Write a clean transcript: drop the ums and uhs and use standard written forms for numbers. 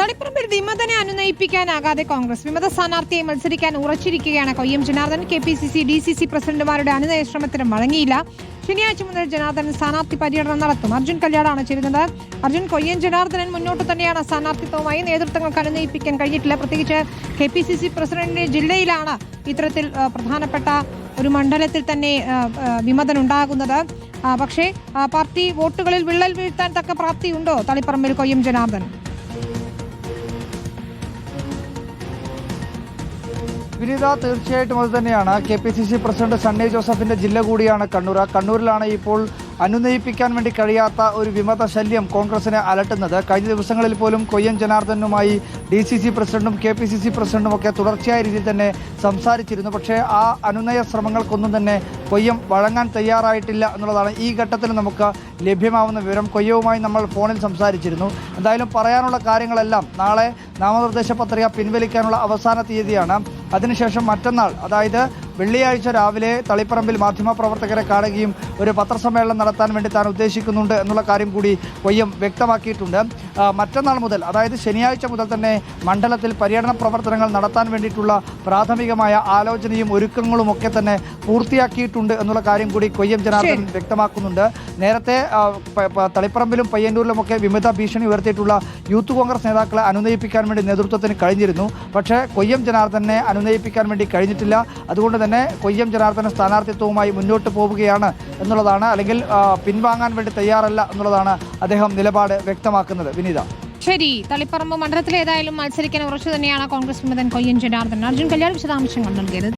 തളിപ്പറമ്പിൽ വിമതനെ അനുനയിപ്പിക്കാനാകാതെ കോൺഗ്രസ് വിമത സ്ഥാനാർത്ഥിയെ മത്സരിക്കാൻ ഉറച്ചിരിക്കുകയാണ്. കൊയ്യം ജനാർദ്ദൻ KPCC DCC പ്രസിഡന്റുമാരുടെ അനുനയ ശ്രമത്തിന് വഴങ്ങിയില്ല. ശനിയാഴ്ച മുതൽ ജനാർദ്ദൻ സ്ഥാനാർത്ഥി പര്യടനം നടത്തും. അർജുൻ കല്യാടാണ് ചേരുന്നത്. അർജുൻ, കൊയ്യം ജനാർദ്ദനൻ മുന്നോട്ട് തന്നെയാണ് സ്ഥാനാർത്ഥിത്വമായി. നേതൃത്വങ്ങൾക്ക് അനുനയിപ്പിക്കാൻ കഴിഞ്ഞിട്ടില്ല. പ്രത്യേകിച്ച് KPCC പ്രസിഡന്റിന്റെ ജില്ലയിലാണ് ഇത്തരത്തിൽ പ്രധാനപ്പെട്ട ഒരു മണ്ഡലത്തിൽ തന്നെ വിമതനുണ്ടാകുന്നത്. പക്ഷേ പാർട്ടി വോട്ടുകളിൽ വിള്ളൽ വീഴ്ത്താൻ തക്ക പ്രാപ്തിയുണ്ടോ തളിപ്പറമ്പിൽ കൊയ്യം ജനാർദ്ദൻ? വിനീത, തീർച്ചയായിട്ടും അത് തന്നെയാണ്. KPCC പ്രസിഡന്റ് സണ്ണി ജോസഫിന്റെ ജില്ല കൂടിയാണ് കണ്ണൂർ. ആ കണ്ണൂരിലാണ് ഇപ്പോൾ അനുനയിപ്പിക്കാൻ വേണ്ടി കഴിയാത്ത ഒരു വിമത ശല്യം കോൺഗ്രസിനെ അലട്ടുന്നത്. കഴിഞ്ഞ ദിവസങ്ങളിൽ പോലും കൊയ്യം ജനാർദ്ദനുമായി DCC പ്രസിഡന്റും KPCC പ്രസിഡന്റും ഒക്കെ തുടർച്ചയായ രീതിയിൽ തന്നെ സംസാരിച്ചിരുന്നു. പക്ഷേ ആ അനുനയ ശ്രമങ്ങൾക്കൊന്നും തന്നെ കൊയ്യം വഴങ്ങാൻ തയ്യാറായിട്ടില്ല എന്നുള്ളതാണ് ഈ ഘട്ടത്തിൽ നമുക്ക് ലഭ്യമാവുന്ന വിവരം. കൊയ്യവുമായി നമ്മൾ ഫോണിൽ സംസാരിച്ചിരുന്നു. എന്തായാലും പറയാനുള്ള കാര്യങ്ങളെല്ലാം നാളെ നാമനിർദ്ദേശ പത്രിക പിൻവലിക്കാനുള്ള അവസാന തീയതിയാണ്. അതിനുശേഷം മറ്റന്നാൾ, അതായത് വെള്ളിയാഴ്ച രാവിലെ തളിപ്പറമ്പിൽ മാധ്യമപ്രവർത്തകരെ കാണുകയും ഒരു പത്രസമ്മേളനം നടത്താൻ വേണ്ടി താൻ ഉദ്ദേശിക്കുന്നുണ്ട് എന്നുള്ള കാര്യം കൂടി കൊയ്യം വ്യക്തമാക്കിയിട്ടുണ്ട്. മറ്റന്നാൾ മുതൽ, അതായത് ശനിയാഴ്ച മുതൽ തന്നെ മണ്ഡലത്തിൽ പര്യടന പ്രവർത്തനങ്ങൾ നടത്താൻ വേണ്ടിയിട്ടുള്ള പ്രാഥമികമായ ആലോചനയും ഒരുക്കങ്ങളും ഒക്കെ തന്നെ പൂർത്തിയാക്കിയിട്ടുണ്ട് എന്നുള്ള കാര്യം കൂടി കൊയ്യം ജനാർദ്ദൻ വ്യക്തമാക്കുന്നുണ്ട്. നേരത്തെ തളിപ്പറമ്പിലും പയ്യന്നൂരിലുമൊക്കെ വിമത ഭീഷണി ഉയർത്തിയിട്ടുള്ള യൂത്ത് കോൺഗ്രസ് നേതാക്കളെ അനുനയിപ്പിക്കാൻ വേണ്ടി നേതൃത്വത്തിന് കഴിഞ്ഞിരുന്നു. പക്ഷേ കൊയ്യം ജനാർദ്ദനെ അനുനയിപ്പിക്കാൻ വേണ്ടി കഴിഞ്ഞിട്ടില്ല. അതുകൊണ്ട് തന്നെ കൊയ്യം ജനാർദ്ദന സ്ഥാനാർത്ഥിത്വവുമായി മുന്നോട്ട് പോവുകയാണ് എന്നുള്ളതാണ്, അല്ലെങ്കിൽ പിൻവാങ്ങാൻ വേണ്ടി തയ്യാറല്ല എന്നുള്ളതാണ് അദ്ദേഹം നിലപാട് വ്യക്തമാക്കുന്നത്. വിനീത, ശരി. തളിപ്പറമ്പ് മണ്ഡലത്തിൽ ഏതായാലും മത്സരിക്കാൻ ഉറച്ചു തന്നെയാണ് കോൺഗ്രസ് വിമതൻ കൊയ്യം ജനാർദ്ദൻ. അർജുൻ കല്യാൺ വിശദാംശങ്ങൾ നൽകിയത്.